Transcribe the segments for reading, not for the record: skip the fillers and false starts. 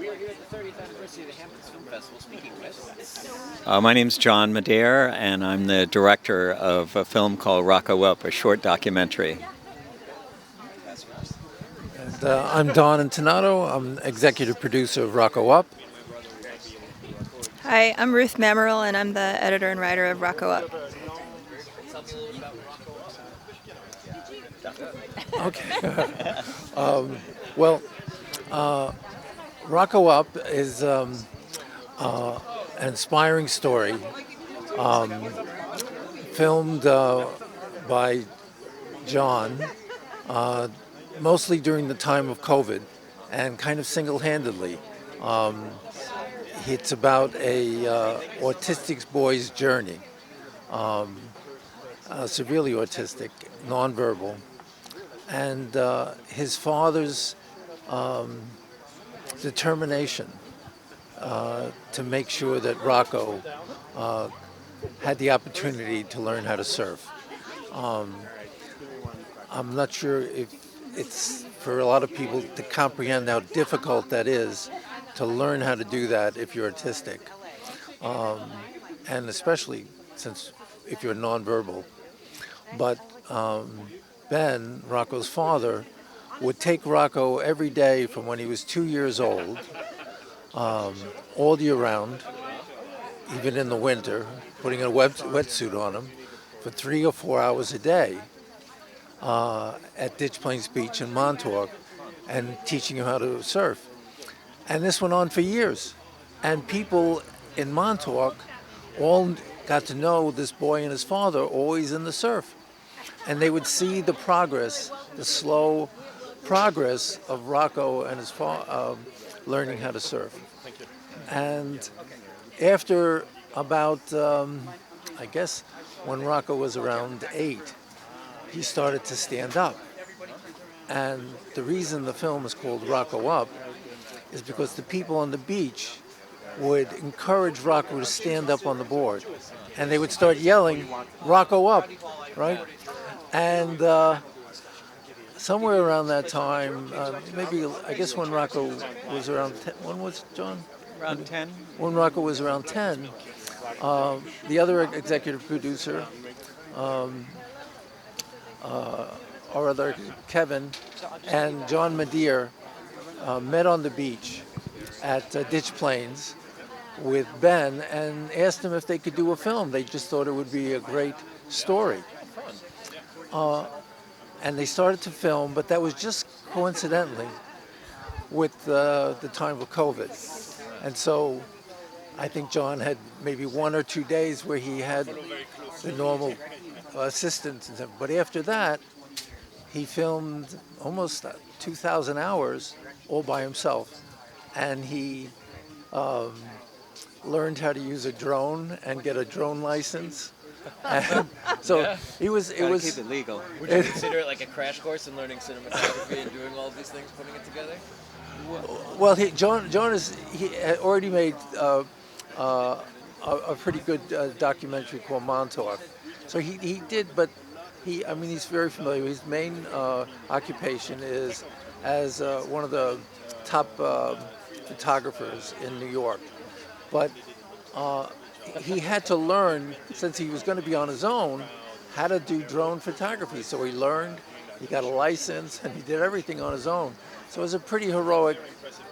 are here at the 30th anniversary of the Hamptons Film Festival speaking with... My name's John Madere, and I'm the director of a film called Rocco Up, a short documentary. And I'm Don Intonato. I'm executive producer of Rocco Up. Hi, I'm Ruth Mamaril, and I'm the editor and writer of Rocco Up. Okay. Rocco Up is an inspiring story filmed by John, mostly during the time of COVID, and kind of single-handedly. It's about a autistic boy's journey, severely autistic, nonverbal, and his father's determination to make sure that Rocco had the opportunity to learn how to surf. I'm not sure if it's for a lot of people to comprehend how difficult that is to learn how to do that if you're autistic, and especially since if you're nonverbal. But Ben, Rocco's father, would take Rocco every day from when he was 2 years old, all year round, even in the winter, putting a wetsuit on him for 3 or 4 hours a day at Ditch Plains Beach in Montauk, and teaching him how to surf. And this went on for years. And people in Montauk all got to know this boy and his father always in the surf. And they would see the progress, the slow progress of Rocco and his father learning how to surf. And after about, I guess, when Rocco was around 8, he started to stand up. And the reason the film is called Rocco Up is because the people on the beach would encourage Rocco to stand up on the board. And they would start yelling, "Rocco up," right? And somewhere around that time, maybe, I guess when Rocco was around 10, when was John? Around 10? When Rocco was around 10, the other executive producer, our other Kevin, and John Madere met on the beach at Ditch Plains with Ben and asked him if they could do a film. They just thought it would be a great story. And they started to film, but that was just coincidentally with the time of COVID. And so I think John had maybe 1 or 2 days where he had the normal assistants. But after that, he filmed almost 2,000 hours all by himself. And he learned how to use a drone and get a drone license. And so Yeah. it was Keep it legal. Would you consider it like a crash course in learning cinematography and doing all of these things, putting it together? Well, John had already made a pretty good documentary called Montauk. So he did, but he's very familiar. His main occupation is as one of the top photographers in New York. But he had to learn, since he was going to be on his own, how to do drone photography. So he learned, he got a license, and he did everything on his own. So it was a pretty heroic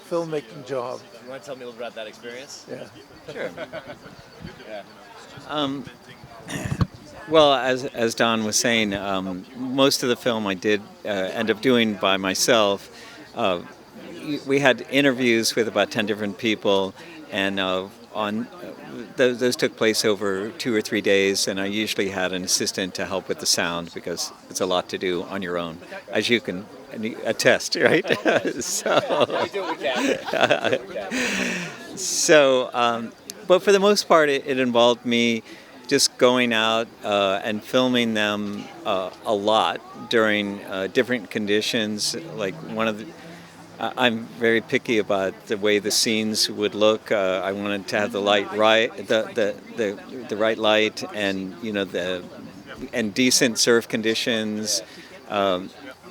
filmmaking job. You want to tell me a little about that experience? Yeah. Sure. Yeah. Well, as Don was saying, most of the film I did end up doing by myself. We had interviews with about 10 different people, and those took place over 2 or 3 days, and I usually had an assistant to help with the sound because it's a lot to do on your own, as you can attest, right? We do what we can. So, but for the most part, it involved me just going out and filming them a lot during different conditions. Like I'm very picky about the way the scenes would look. I wanted to have the light right, the right light, and and decent surf conditions.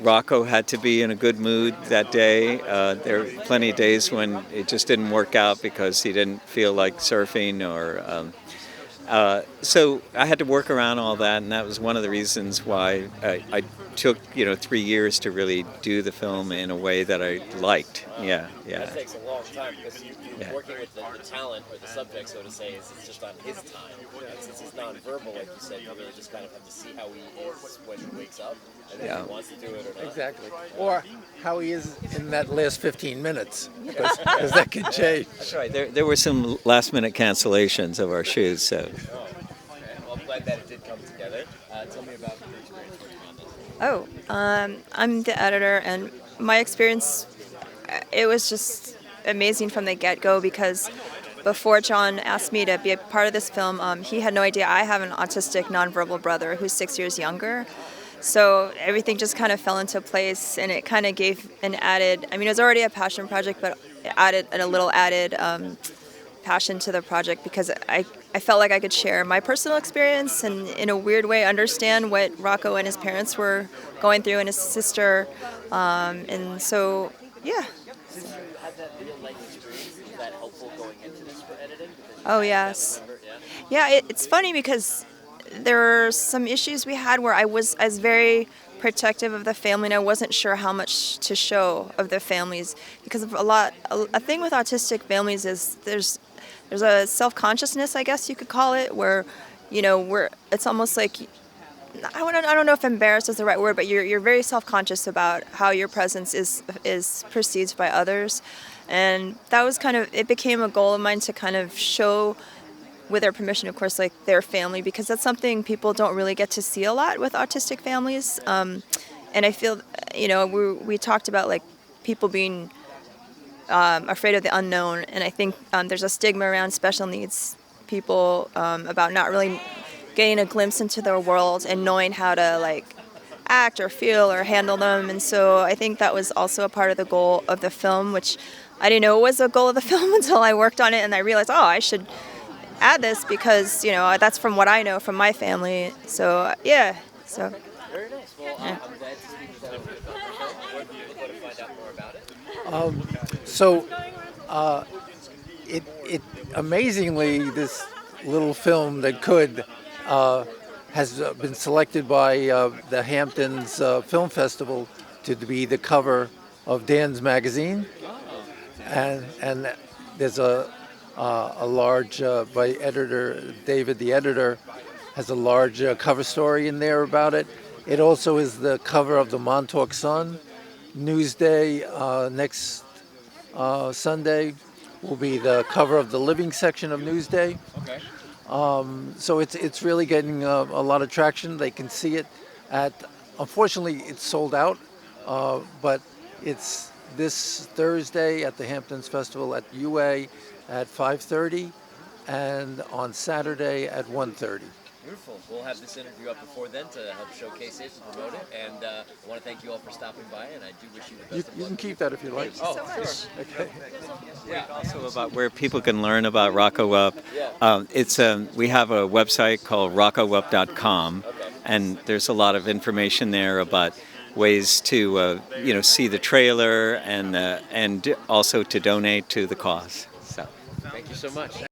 Rocco had to be in a good mood that day. There were plenty of days when it just didn't work out because he didn't feel like surfing or. So I had to work around all that, and that was one of the reasons why I took 3 years to really do the film in a way that I liked. Yeah. That takes a long time because you're Yeah. working with the talent or the subject, so to say, is it's just on his time. And since he's nonverbal, like you said, you really just kind of have to see how he is when he wakes up, and then if he wants to do it or not. Exactly. Or how he is in that last 15 minutes, because that could change. That's right. There were some last-minute cancellations of our shoots, so. Okay. Well, I'm glad that it did come together. Tell me about your experience working on this. I'm the editor, and my experience, it was just amazing from the get-go because before John asked me to be a part of this film, he had no idea I have an autistic nonverbal brother who's 6 years younger. So everything just kind of fell into place, and it kind of gave an added, I mean, it was already a passion project, but it added a little added passion to the project because I felt like I could share my personal experience and in a weird way understand what Rocco and his parents were going through and his sister. And so, yeah. Since you had that real life experience, is that helpful going into this for editing? Oh, yes. Yeah, it's funny because there are some issues we had where I was very protective of the family, and I wasn't sure how much to show of the families because of a thing with autistic families is there's a self-consciousness, I guess you could call it, where it's almost like I don't know if embarrassed is the right word, but you're very self-conscious about how your presence is perceived by others, and that was it became a goal of mine to kind of show, with their permission, of course, like their family, because that's something people don't really get to see a lot with autistic families. And I feel, we talked about like people being afraid of the unknown, and I think there's a stigma around special needs people about not really getting a glimpse into their world and knowing how to like act or feel or handle them. And so I think that was also a part of the goal of the film, which I didn't know was a goal of the film until I worked on it, and I realized, I should add this because that's from what I know from my family. So yeah. So Very nice. Well, I'm glad to speak with you about the film. Where can people go to find out more about it? So, it amazingly, this little film that could has been selected by the Hamptons Film Festival to be the cover of Dan's magazine, and there's a large by editor David, the editor, has a large cover story in there about it. It also is the cover of the Montauk Sun. Newsday next Sunday will be the cover of the living section of Newsday. Okay. So it's really getting a lot of traction. They can see it unfortunately it's sold out, but it's this Thursday at the Hamptons Festival at UA at 5:30 and on Saturday at 1:30. Beautiful. We'll have this interview up before then to help showcase it and promote it. And I want to thank you all for stopping by, and I do wish you the best of You luck. can keep that if you like. Oh, sure. Okay. Also about where people can learn about Rocco Up. Yeah. We have a website called roccoup.com, and there's a lot of information there about ways to see the trailer and also to donate to the cause. So. Thank you so much.